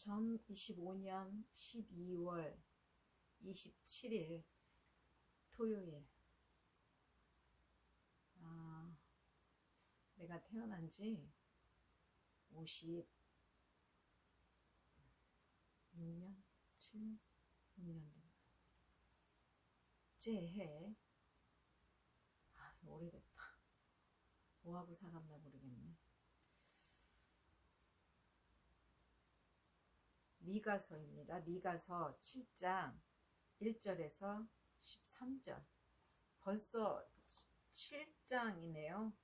2025년 12월 27일 토요일. 내가 태어난 지 56년, 6년 됐나? 째해. 오래됐다. 뭐하고 살았나 모르겠네. 미가서입니다. 미가서 7장 1절에서 13절. 벌써 7장이네요.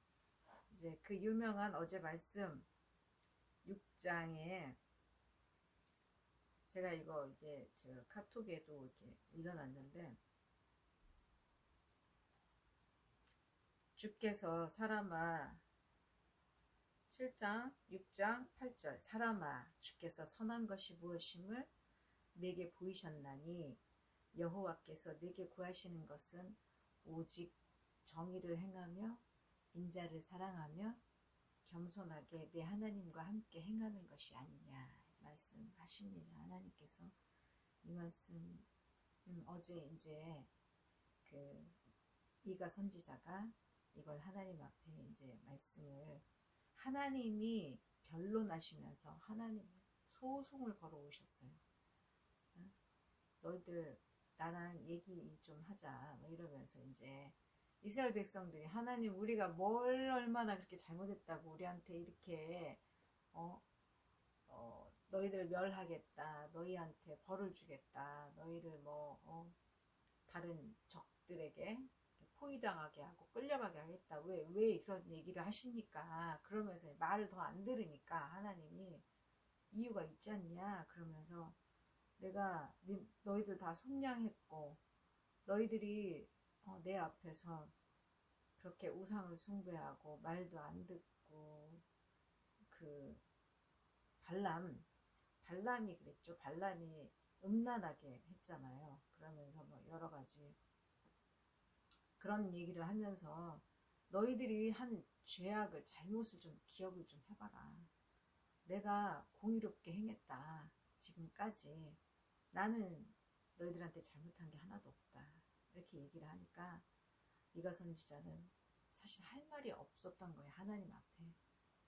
이제 그 유명한 어제 말씀 6장에 제가 이게 제가 카톡에도 이렇게 올려놨는데, 주께서 사람아, 7장 6장 8절, 사람아 주께서 선한 것이 무엇임을 내게 보이셨나니 여호와께서 내게 구하시는 것은 오직 정의를 행하며 인자를 사랑하며 겸손하게 내 하나님과 함께 행하는 것이 아니냐 말씀하십니다. 하나님께서 이 말씀 어제 이제 그 미가 선지자가 이걸 하나님 앞에 이제 말씀을 하나님이 변론하시면서 하나님 소송을 걸어 오셨어요. 너희들 나랑 얘기 좀 하자 이러면서 이제 이스라엘 백성들이 하나님 우리가 뭘 얼마나 그렇게 잘못했다고 우리한테 이렇게 너희들 멸하겠다, 너희한테 벌을 주겠다, 너희를 다른 적들에게 포위당하게 하고 끌려가게 하겠다, 왜 그런 얘기를 하십니까? 그러면서 말을 더 안 들으니까 하나님이 이유가 있지 않냐 그러면서 내가 너희들 다 속량했고 너희들이 내 앞에서 그렇게 우상을 숭배하고 말도 안 듣고 그 발람이 그랬죠. 발람이 음란하게 했잖아요. 그러면서 여러 가지 그런 얘기를 하면서 너희들이 한 죄악을 잘못을 좀 기억을 좀 해봐라. 내가 공의롭게 행했다. 지금까지 나는 너희들한테 잘못한 게 하나도 없다. 이렇게 얘기를 하니까 미가 선지자는 사실 할 말이 없었던 거예요. 하나님 앞에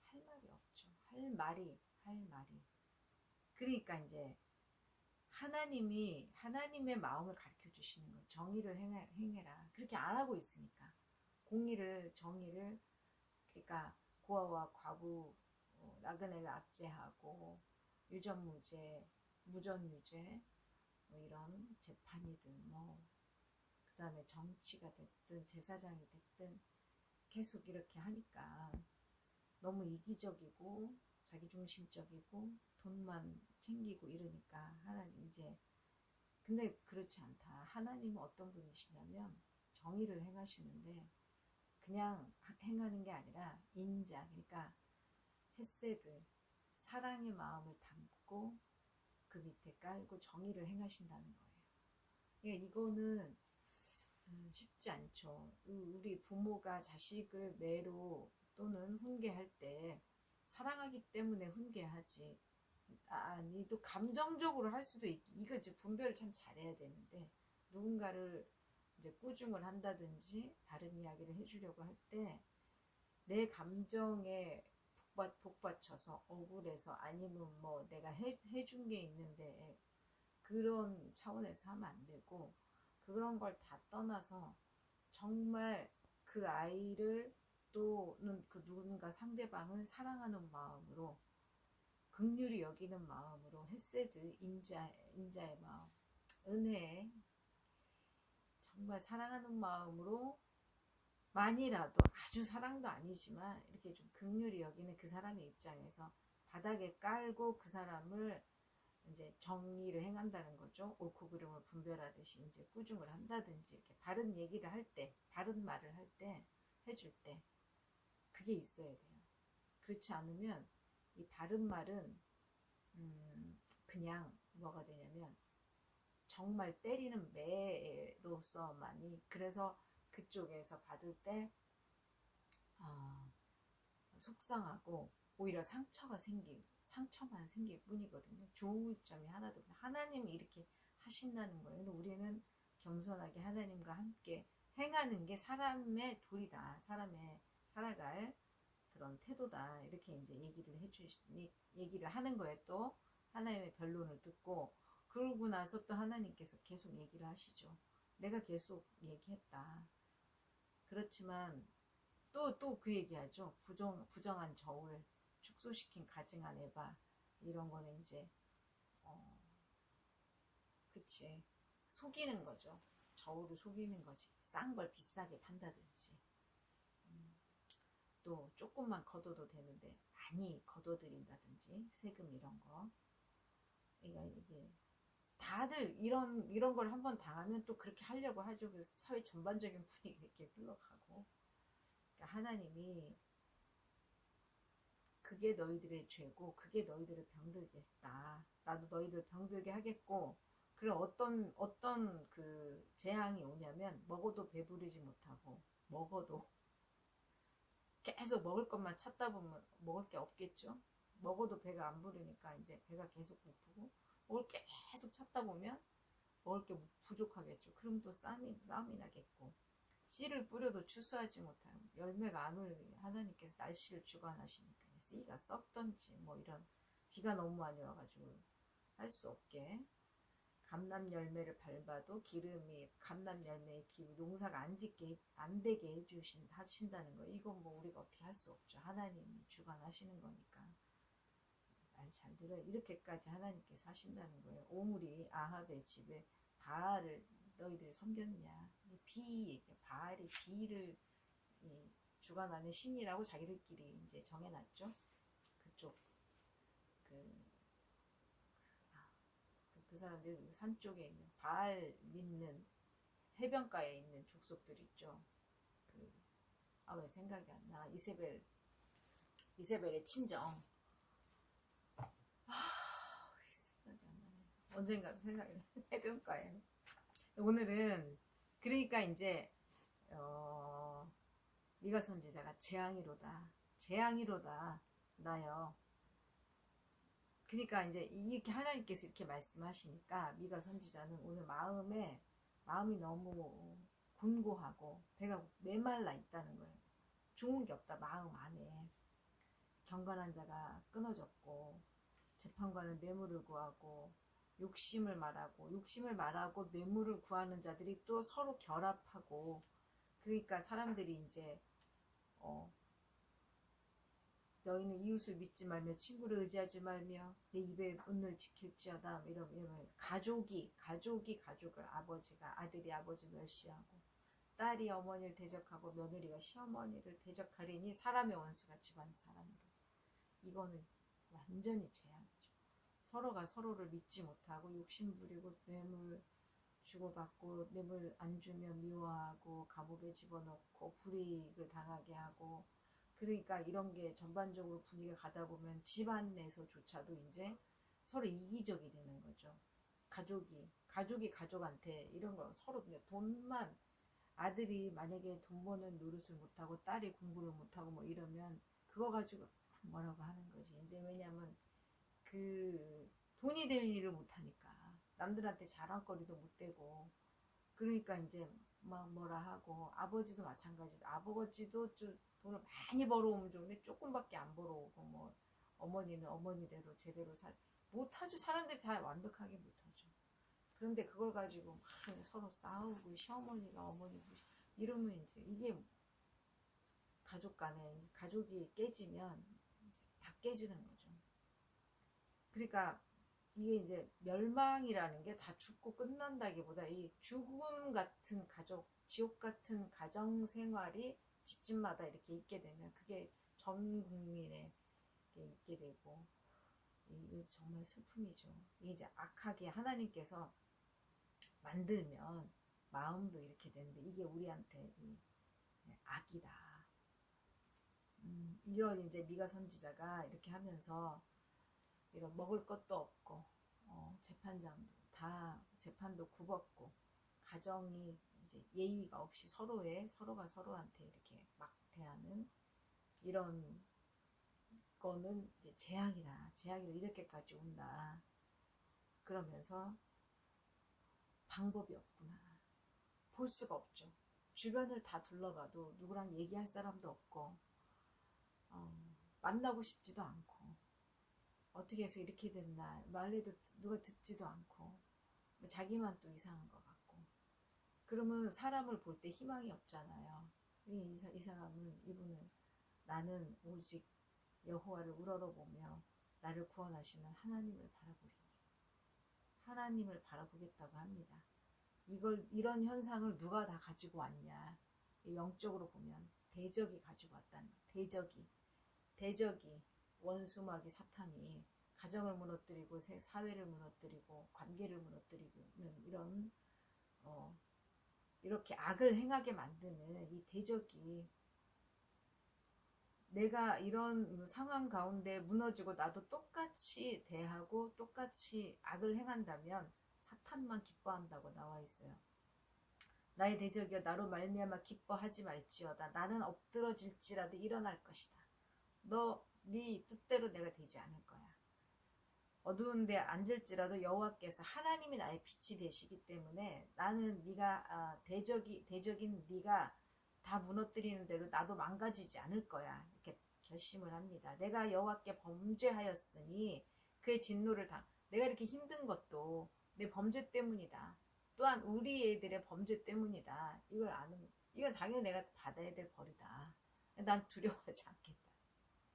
할 말이 없죠. 할 말이 그러니까 이제 하나님의 마음을 가르쳐 주시는 거예요. 정의를 행해라. 그렇게 안 하고 있으니까 정의를 그러니까 고아와 과부 나그네를 압제하고 유전무죄, 무전유죄 이런 재판이든 그 다음에 정치가 됐든 제사장이 됐든 계속 이렇게 하니까 너무 이기적이고 자기중심적이고 돈만 챙기고 이러니까 하나님 이제 근데 그렇지 않다. 하나님은 어떤 분이시냐면 정의를 행하시는데 그냥 행하는 게 아니라 인자, 그러니까 헤세드, 사랑의 마음을 담고 그 밑에 깔고 정의를 행하신다는 거예요. 그러니까 이거는 쉽지 않죠. 우리 부모가 자식을 매로 또는 훈계할 때 사랑하기 때문에 훈계하지. 아니 또 감정적으로 할 수도 이거 이제 분별을 참 잘해야 되는데 누군가를 이제 꾸중을 한다든지 다른 이야기를 해주려고 할 때 내 감정에 복받쳐서 억울해서 아니면 내가 해준 게 있는데 그런 차원에서 하면 안 되고 그런 걸 다 떠나서 정말 그 아이를 또는 그 누군가 상대방을 사랑하는 마음으로 긍휼히 여기는 마음으로 헤세드, 인자의 마음, 은혜, 정말 사랑하는 마음으로 만이라도 아주 사랑도 아니지만 이렇게 좀 긍휼히 여기는 그 사람의 입장에서 바닥에 깔고 그 사람을 이제 정의를 행한다는 거죠. 옳고 그름을 분별하듯이 이제 꾸중을 한다든지 이렇게 바른 얘기를 할 때, 바른 말을 할 때, 해줄 때 그게 있어야 돼요. 그렇지 않으면 이 바른 말은 그냥 뭐가 되냐면 정말 때리는 매로서만이 그래서 그쪽에서 받을 때 속상하고 오히려 상처만 생길 뿐이거든요. 좋을 점이 하나도 없어요. 하나님이 이렇게 하신다는 거예요. 근데 우리는 겸손하게 하나님과 함께 행하는 게 사람의 도리다. 사람의 살아갈 그런 태도다. 이렇게 이제 얘기를 하는 거예요. 또 하나님의 변론을 듣고, 그러고 나서 또 하나님께서 계속 얘기를 하시죠. 내가 계속 얘기했다. 그렇지만 또 그 얘기하죠. 부정한 저울, 축소시킨 가증한 에바, 이런 거는 이제 그치, 속이는 거죠. 저울을 속이는 거지. 싼 걸 비싸게 판다든지, 또 조금만 걷어도 되는데 많이 걷어들인다든지, 세금 이런 거. 그러니까 이게 다들 이런 걸 한번 당하면 또 그렇게 하려고 하죠. 그래서 사회 전반적인 분위기가 이렇게 흘러가고. 그러니까 하나님이 그게 너희들의 죄고 그게 너희들을 병들게 했다. 나도 너희들 병들게 하겠고, 그리고 어떤 그 재앙이 오냐면, 먹어도 배부르지 못하고, 먹어도 계속 먹을 것만 찾다 보면 먹을 게 없겠죠. 먹어도 배가 안 부르니까 이제 배가 계속 고프고, 먹을 게 계속 찾다 보면 먹을 게 부족하겠죠. 그럼 또 싸움이 나겠고, 씨를 뿌려도 추수하지 못하는, 열매가 안 오르게 하나님께서 날씨를 주관하시니까 씨가 썩던지, 뭐 이런, 비가 너무 많이 와가지고 할 수 없게, 감람 열매를 밟아도 감람 열매의 기름이 농사가 안 되게 하신다는 거. 이건 뭐 우리가 어떻게 할 수 없죠. 하나님이 주관하시는 거니까. 말 잘 들어요. 이렇게까지 하나님께서 하신다는 거예요. 오물이 아합의 집에 바알을 너희들이 섬겼냐. 바알이 비를 주관하는 신이라고 자기들끼리 이제 정해놨죠. 그쪽 그 사람들 산 쪽에 있는 바알 믿는 해변가에 있는 족속들 있죠. 왜 생각이 안 나. 이세벨의 친정. 생각이 안 나네. 언젠가도 생각이 나. 해변가에. 오늘은 그러니까 이제 미가 선지자가 재앙이로다 나요. 그러니까 이제 이렇게 하나님께서 이렇게 말씀하시니까 미가 선지자는 오늘 마음이 너무 곤고하고 배가 메말라 있다는 거예요. 좋은 게 없다. 마음 안에 경건한 자가 끊어졌고, 재판관은 뇌물을 구하고, 욕심을 말하고 뇌물을 구하는 자들이 또 서로 결합하고. 그러니까 사람들이 이제 너희는 이웃을 믿지 말며 친구를 의지하지 말며 내 입의 문을 지킬지어다. 이러면서 가족을, 아버지가 아들이 아버지 멸시하고, 딸이 어머니를 대적하고 며느리가 시어머니를 대적하리니 사람의 원수가 집안 사람으로. 이거는 완전히 재앙이죠. 서로가 서로를 믿지 못하고 욕심 부리고 뇌물 주고받고, 뇌물 안 주면 미워하고 감옥에 집어넣고 불이익을 당하게 하고. 그러니까 이런 게 전반적으로 분위기가 가다 보면 집안 내에서조차도 이제 서로 이기적이 되는 거죠. 가족이 가족한테 이런 거 서로 그냥 돈만, 아들이 만약에 돈 버는 노릇을 못하고 딸이 공부를 못하고 뭐 이러면 그거 가지고 뭐라고 하는 거지. 이제 왜냐면 그 돈이 될 일을 못하니까 남들한테 자랑거리도 못 되고, 그러니까 이제 막 뭐라 하고. 아버지도 마찬가지죠. 아버지도 좀 돈을 많이 벌어오면 좋은데 조금밖에 안 벌어오고, 뭐 어머니는 어머니대로 제대로 못하죠. 사람들이 다 완벽하게 못하죠. 그런데 그걸 가지고 막 서로 싸우고, 시어머니가 어머니 이러면 이제 이게 가족 간에, 가족이 깨지면 이제 다 깨지는 거죠. 그러니까 이게 이제 멸망이라는 게 다 죽고 끝난다기보다 이 죽음 같은 지옥 같은 가정 생활이 집집마다 이렇게 있게 되면 그게 전 국민에 있게 되고, 이게 정말 슬픔이죠. 이게 이제 악하게 하나님께서 만들면 마음도 이렇게 되는데, 이게 우리한테 악이다. 이런 이제 미가 선지자가 이렇게 하면서, 이런 먹을 것도 없고, 재판도 굽었고, 가정이 이제 예의가 없이 서로가 서로한테 이렇게 막 대하는 이런 거는 이제 재앙이다. 재앙이 이렇게까지 온다. 그러면서 방법이 없구나. 볼 수가 없죠. 주변을 다 둘러봐도 누구랑 얘기할 사람도 없고 만나고 싶지도 않고 어떻게 해서 이렇게 됐나 말해도 누가 듣지도 않고 자기만 또 이상한 것 같고 그러면 사람을 볼 때 희망이 없잖아요. 이 사람은 이분은 나는 오직 여호와를 우러러보며 나를 구원하시는 하나님을 바라보리니 하나님을 바라보겠다고 합니다. 이런 현상을 누가 다 가지고 왔냐. 영적으로 보면 대적이 가지고 왔다는 거예요. 대적이 원수마귀 사탄이 가정을 무너뜨리고 사회를 무너뜨리고 관계를 무너뜨리는 이런 이렇게 악을 행하게 만드는 이 대적이 내가 이런 상황 가운데 무너지고 나도 똑같이 대하고 똑같이 악을 행한다면 사탄만 기뻐한다고 나와 있어요. 나의 대적이여 나로 말미암아 기뻐하지 말지어다. 나는 엎드러질지라도 일어날 것이다. 네 뜻대로 내가 되지 않을 거야. 어두운 데 앉을지라도 여호와께서 하나님이 나의 빛이 되시기 때문에 나는 네가 대적인 네가 다 무너뜨리는데도 나도 망가지지 않을 거야. 이렇게 결심을 합니다. 내가 여호와께 범죄하였으니 그의 진노를 내가 이렇게 힘든 것도 내 범죄 때문이다. 또한 우리 애들의 범죄 때문이다. 이건 당연히 내가 받아야 될 벌이다. 난 두려워하지 않겠다.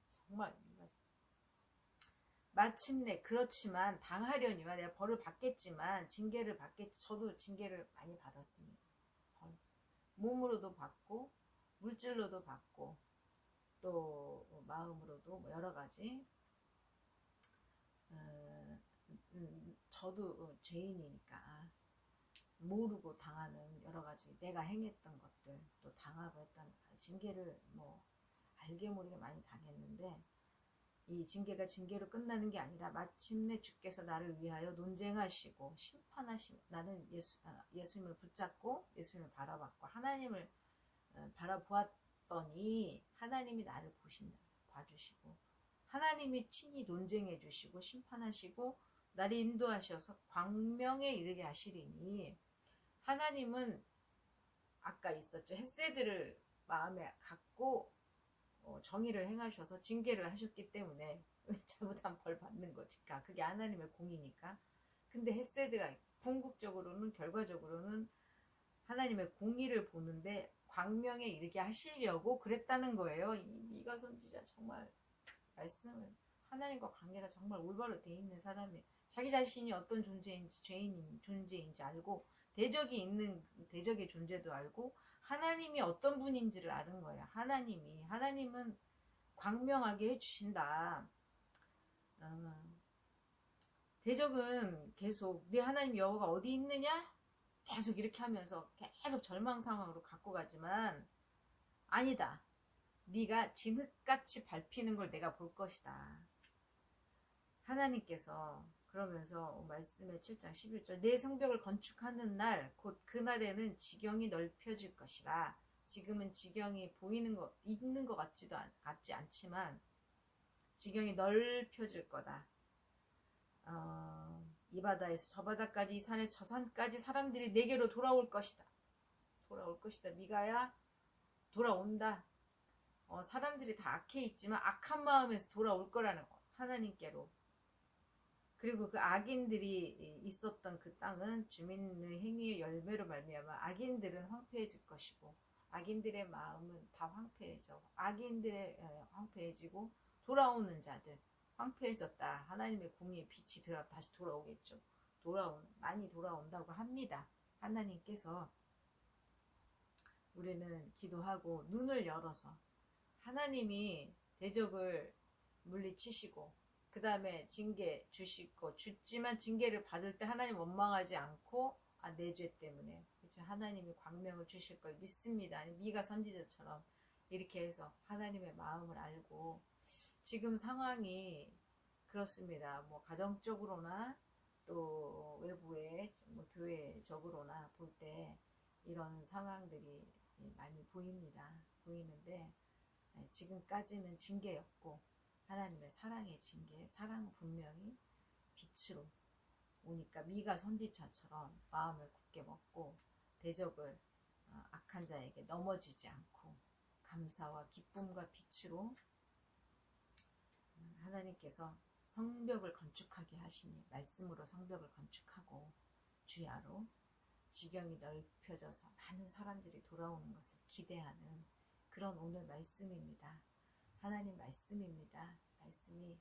정말 마침내 그렇지만 당하려니와 내가 벌을 받겠지만 징계를 받겠지. 저도 징계를 많이 받았습니다. 몸으로도 받고 물질로도 받고 또 마음으로도 여러 가지 저도 죄인이니까 모르고 당하는 여러 가지 내가 행했던 것들 또 당하고 했던 징계를 알게 모르게 많이 당했는데 이 징계가 징계로 끝나는 게 아니라 마침내 주께서 나를 위하여 논쟁하시고 심판하시고 나는 예수님을 붙잡고 예수님을 바라봤고 하나님을 바라보았더니 하나님이 나를 봐주시고 하나님이 친히 논쟁해 주시고 심판하시고 나를 인도하셔서 광명에 이르게 하시리니 하나님은 아까 있었죠. 헷세드를 마음에 갖고 정의를 행하셔서 징계를 하셨기 때문에 잘못하면 벌 받는 거니까 그게 하나님의 공이니까. 근데 헷세드가 궁극적으로는 결과적으로는 하나님의 공의를 보는데 광명에 이르게 하시려고 그랬다는 거예요. 이 미가 선지자 정말 말씀을 하나님과 관계가 정말 올바로 돼 있는 사람이 자기 자신이 어떤 존재인지 죄인인 존재인지 알고 대적의 존재도 알고 하나님이 어떤 분인지를 아는 거예요. 하나님은 광명하게 해주신다. 대적은 계속 네 하나님 여호와가 어디 있느냐? 계속 이렇게 하면서 계속 절망 상황으로 갖고 가지만 아니다. 네가 진흙같이 밟히는 걸 내가 볼 것이다. 하나님께서 그러면서 말씀의 7장 11절 내 성벽을 건축하는 날 곧 그날에는 지경이 넓혀질 것이라. 지금은 지경이 있는 것 같지 않지만 지경이 넓혀질 거다. 이 바다에서 저 바다까지 이 산에서 저 산까지 사람들이 내게로 돌아올 것이다. 미가야 돌아온다. 사람들이 다 악해 있지만 악한 마음에서 돌아올 거라는 거. 하나님께로. 그리고 그 악인들이 있었던 그 땅은 주민의 행위의 열매로 말미암아 악인들은 황폐해질 것이고 악인들의 마음은 다 황폐해지고 돌아오는 자들 황폐해졌다. 하나님의 공의의 빛이 다시 돌아오겠죠. 많이 돌아온다고 합니다. 하나님께서 우리는 기도하고 눈을 열어서 하나님이 대적을 물리치시고 그 다음에 징계 주지만 징계를 받을 때 하나님 원망하지 않고 내 죄 때문에 그렇죠? 하나님이 광명을 주실 걸 믿습니다. 미가 선지자처럼 이렇게 해서 하나님의 마음을 알고 지금 상황이 그렇습니다. 가정적으로나 또 외부의 교회적으로나 볼 때 이런 상황들이 많이 보이는데 지금까지는 징계였고 하나님의 사랑의 징계, 사랑 분명히 빛으로 오니까 미가 선지자처럼 마음을 굳게 먹고 대적을 악한 자에게 넘어지지 않고 감사와 기쁨과 빛으로 하나님께서 성벽을 건축하게 하시니 말씀으로 성벽을 건축하고 주야로 지경이 넓혀져서 많은 사람들이 돌아오는 것을 기대하는 그런 오늘 말씀입니다. 하나님 말씀입니다. 말씀이